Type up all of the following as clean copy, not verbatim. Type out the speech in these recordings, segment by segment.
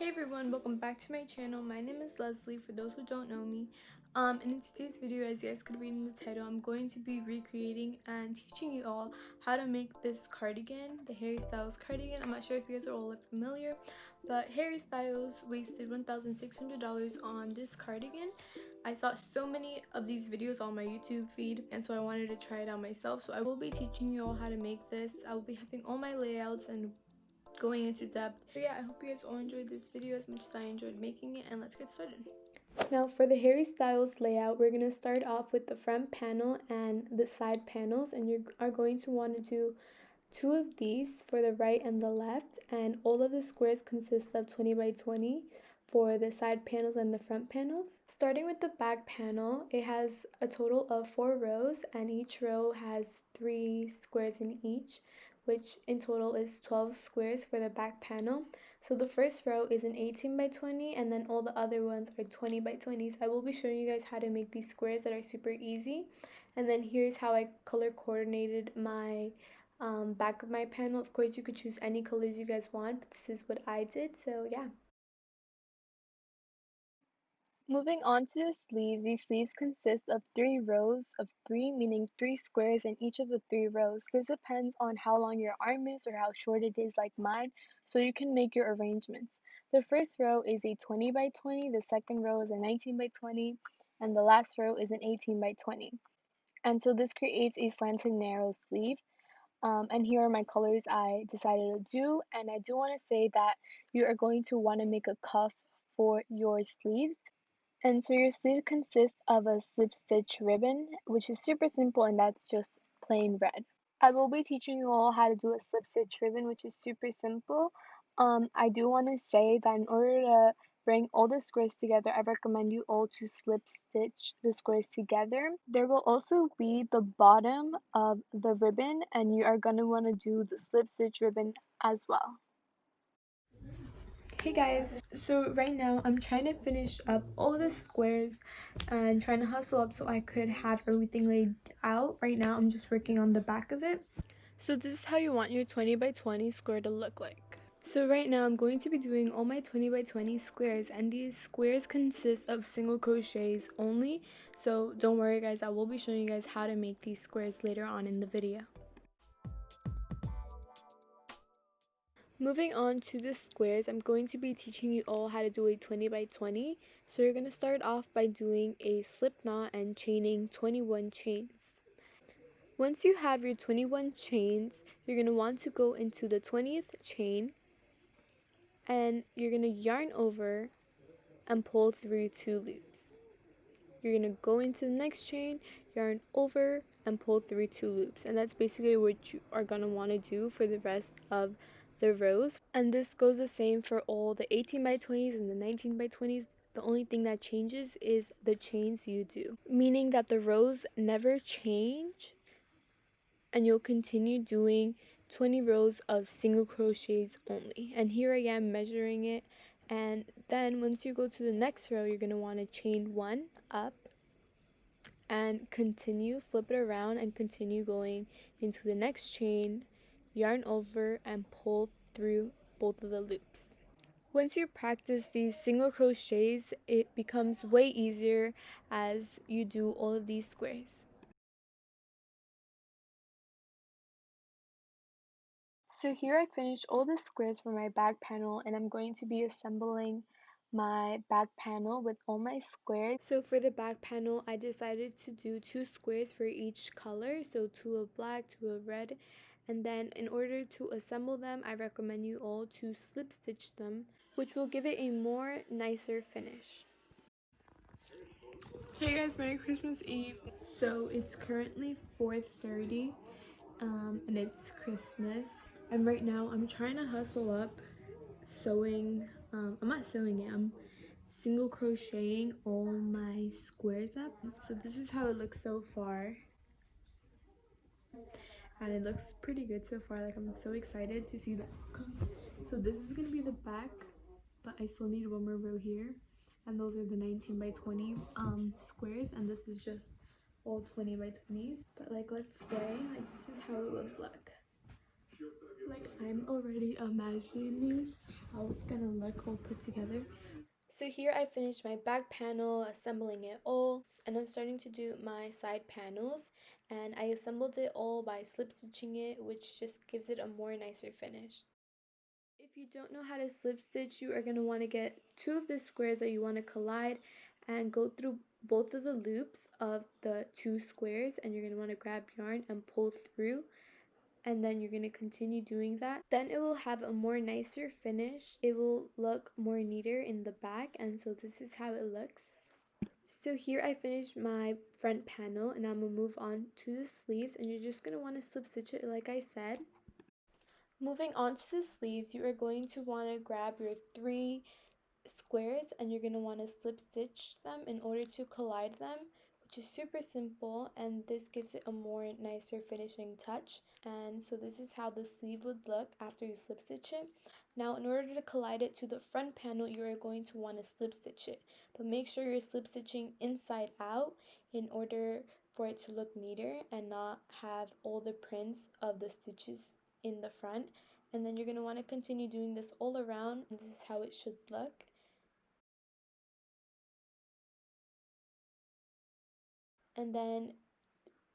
Hey everyone, welcome back to my channel. My name is Leslie, for those who don't know me. And in today's video, as you guys could read in the title, I'm going to be recreating and teaching you all how to make this cardigan, the Harry Styles cardigan. I'm not sure if you guys are all familiar, but Harry Styles wasted $1,600 on this cardigan. I saw so many of these videos on my YouTube feed, and so I wanted to try it out myself. So I will be teaching you all how to make this. I will be having all my layouts and going into depth. So yeah, I hope you guys all enjoyed this video as much as I enjoyed making it, and let's get started. Now for the Harry Styles layout, we're going to start off with the front panel and the side panels, and you are going to want to do 2 of these for the right and the left, and all of the squares consist of 20 by 20 for the side panels and the front panels. Starting with the back panel, it has a total of 4 rows, and each row has 3 squares in each, which in total is 12 squares for the back panel. So the first row is an 18 by 20, and then all the other ones are 20 by 20s. I will be showing you guys how to make these squares that are super easy. And then here's how I color coordinated my back of my panel. Of course, you could choose any colors you guys want, but this is what I did, so yeah. Moving on to the sleeves, these sleeves consist of 3 rows of 3, meaning 3 squares in each of the 3 rows. This depends on how long your arm is or how short it is like mine, so you can make your arrangements. The first row is a 20 by 20, the second row is a 19 by 20, and the last row is an 18 by 20. And so this creates a slanted narrow sleeve. And here are my colors I decided to do, and I do want to say that you are going to want to make a cuff for your sleeves. And so your sleeve consists of a slip stitch ribbon, which is super simple, and that's just plain red. I will be teaching you all how to do a slip stitch ribbon, which is super simple. I do want to say that in order to bring all the squares together, I recommend you all to slip stitch the squares together. There will also be the bottom of the ribbon, and you are going to want to do the slip stitch ribbon as well. Hey guys, so right now I'm trying to finish up all the squares and trying to hustle up so I could have everything laid out. Right now I'm just working on the back of it. So this is how you want your 20 by 20 square to look like. So right now I'm going to be doing all my 20 by 20 squares, and these squares consist of single crochets only. So don't worry guys, I will be showing you guys how to make these squares later on in the video. Moving on to the squares, I'm going to be teaching you all how to do a 20 by 20. So you're going to start off by doing a slip knot and chaining 21 chains. Once you have your 21 chains, you're going to want to go into the 20th chain, and you're going to yarn over and pull through 2 loops. You're going to go into the next chain, yarn over, and pull through 2 loops. And that's basically what you are going to want to do for the rest of the rows. And this goes the same for all the 18 by 20s and the 19 by 20s. The only thing that changes is the chains you do, meaning that the rows never change, and you'll continue doing 20 rows of single crochets only. And here I am measuring it. And then once you go to the next row, you're going to want to chain 1 up and continue, flip it around and continue going into the next chain, yarn over and pull through both of the loops. Once you practice these single crochets, it becomes way easier as you do all of these squares. So here I finished all the squares for my back panel, and I'm going to be assembling my back panel with all my squares. So for the back panel, I decided to do 2 squares for each color, so 2 of black, 2 of red, and then in order to assemble them, I recommend you all to slip stitch them, which will give it a more nicer finish. Hey guys, Merry Christmas Eve. So it's currently 4:30 and it's Christmas. And right now I'm trying to hustle up sewing, I'm not sewing it, I'm single crocheting all my squares up. So this is how it looks so far. And it looks pretty good so far, like I'm so excited to see the outcome. So this is gonna be the back, but I still need one more row here. And those are the 19 by 20 squares, and this is just all 20 by 20s. But like, let's say, like, this is how it would look. Like, I'm already imagining how it's gonna look all put together. So here I finished my back panel, assembling it all, and I'm starting to do my side panels, and I assembled it all by slip stitching it, which just gives it a more nicer finish. If you don't know how to slip stitch, you are going to want to get two of the squares that you want to collide and go through both of the loops of the two squares, and you're going to want to grab yarn and pull through, and then you're going to continue doing that. Then it will have a more nicer finish. It will look more neater in the back, and so this is how it looks. So here I finished my front panel, and I'm going to move on to the sleeves, and you're just going to want to slip stitch it like I said. Moving on to the sleeves, you are going to want to grab your 3 squares and you're going to want to slip stitch them in order to collide them, which is super simple, and this gives it a more nicer finishing touch. And so this is how the sleeve would look after you slip stitch it. Now in order to collide it to the front panel, you are going to want to slip stitch it, but make sure you're slip stitching inside out in order for it to look neater and not have all the prints of the stitches in the front. And then you're going to want to continue doing this all around, and this is how it should look. And then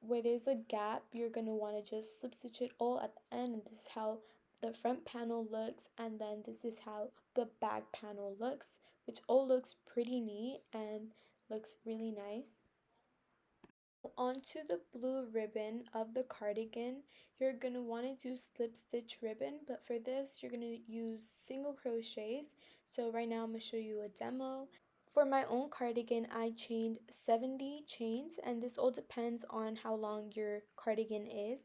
where there's a gap, you're going to want to just slip stitch it all at the end, and this is how the front panel looks, and then this is how the back panel looks, which all looks pretty neat and looks really nice. Onto the blue ribbon of the cardigan, you're going to want to do slip stitch ribbon, but for this you're going to use single crochets. So right now I'm going to show you a demo. For my own cardigan, I chained 70 chains, and this all depends on how long your cardigan is.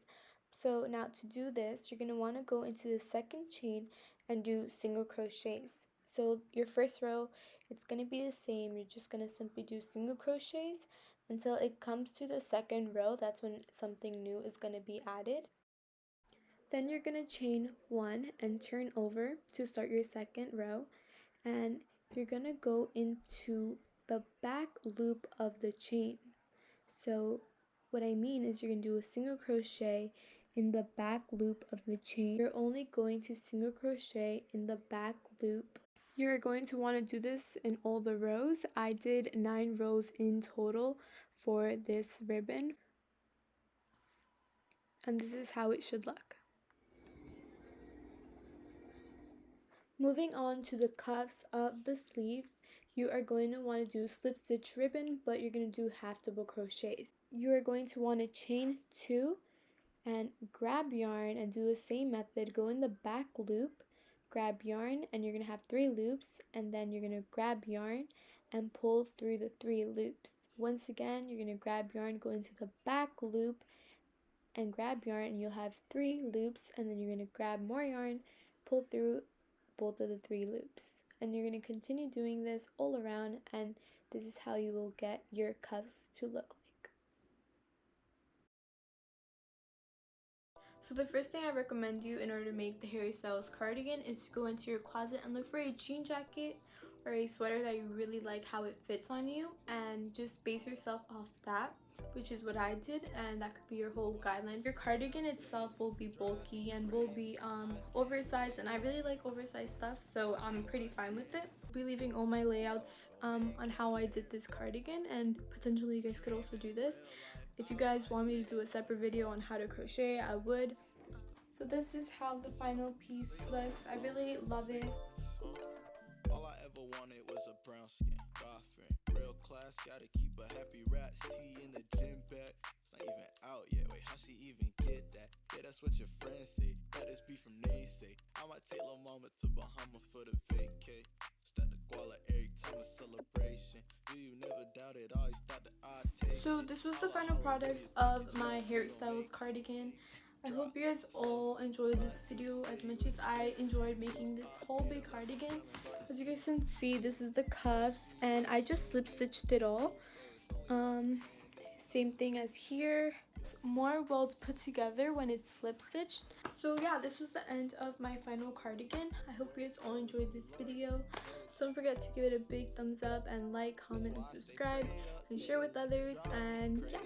So now to do this, you're going to want to go into the second chain and do single crochets. So your first row, it's going to be the same. You're just going to simply do single crochets until it comes to the second row. That's when something new is going to be added. Then you're going to chain 1 and turn over to start your second row, and you're going to go into the back loop of the chain. So what I mean is you're going to do a single crochet in the back loop of the chain. You're only going to single crochet in the back loop. You're going to want to do this in all the rows. I did 9 rows in total for this ribbon, and this is how it should look. Moving on to the cuffs of the sleeves, you are going to want to do slip stitch ribbon, but you're going to do half double crochets. You are going to want to chain 2 and grab yarn and do the same method. Go in the back loop, grab yarn, and you're going to have 3 loops, and then you're going to grab yarn and pull through the 3 loops. Once again, you're going to grab yarn, go into the back loop and grab yarn, and you'll have 3 loops, and then you're going to grab more yarn, pull through both of the 3 loops, and you're going to continue doing this all around, and this is how you will get your cuffs to look like. So the first thing I recommend you in order to make the Harry Styles cardigan is to go into your closet and look for a jean jacket or a sweater that you really like how it fits on you, and just base yourself off that, which is what I did, and that could be your whole guideline. Your cardigan itself will be bulky and will be oversized, and I really like oversized stuff, so I'm pretty fine with it. I'll be leaving all my layouts on how I did this cardigan, and potentially you guys could also do this. If you guys want me to do a separate video on how to crochet, I would. So this is how the final piece looks. I really love it. All I ever wanted was a brown skin girlfriend. Real class, gotta keep a happy rats. Tea in the gym bag. It's not even out yet. Wait, how she even get that? Yeah, that's what your friends say. That is beef from naysay. I might take lil' mama to Bahama for the vacay. Stack the guala every time a celebration. Do you never doubt it? Always thought that I'd take. So this was the final product of my Harry Styles cardigan. I hope you guys all enjoyed this video as much as I enjoyed making this whole big cardigan. As you guys can see, this is the cuffs, and I just slip stitched it all. Same thing as here. It's more well put together when it's slip stitched. So yeah, this was the end of my final cardigan. I hope you guys all enjoyed this video. Don't forget to give it a big thumbs up and like, comment, and subscribe, and share with others. And yeah.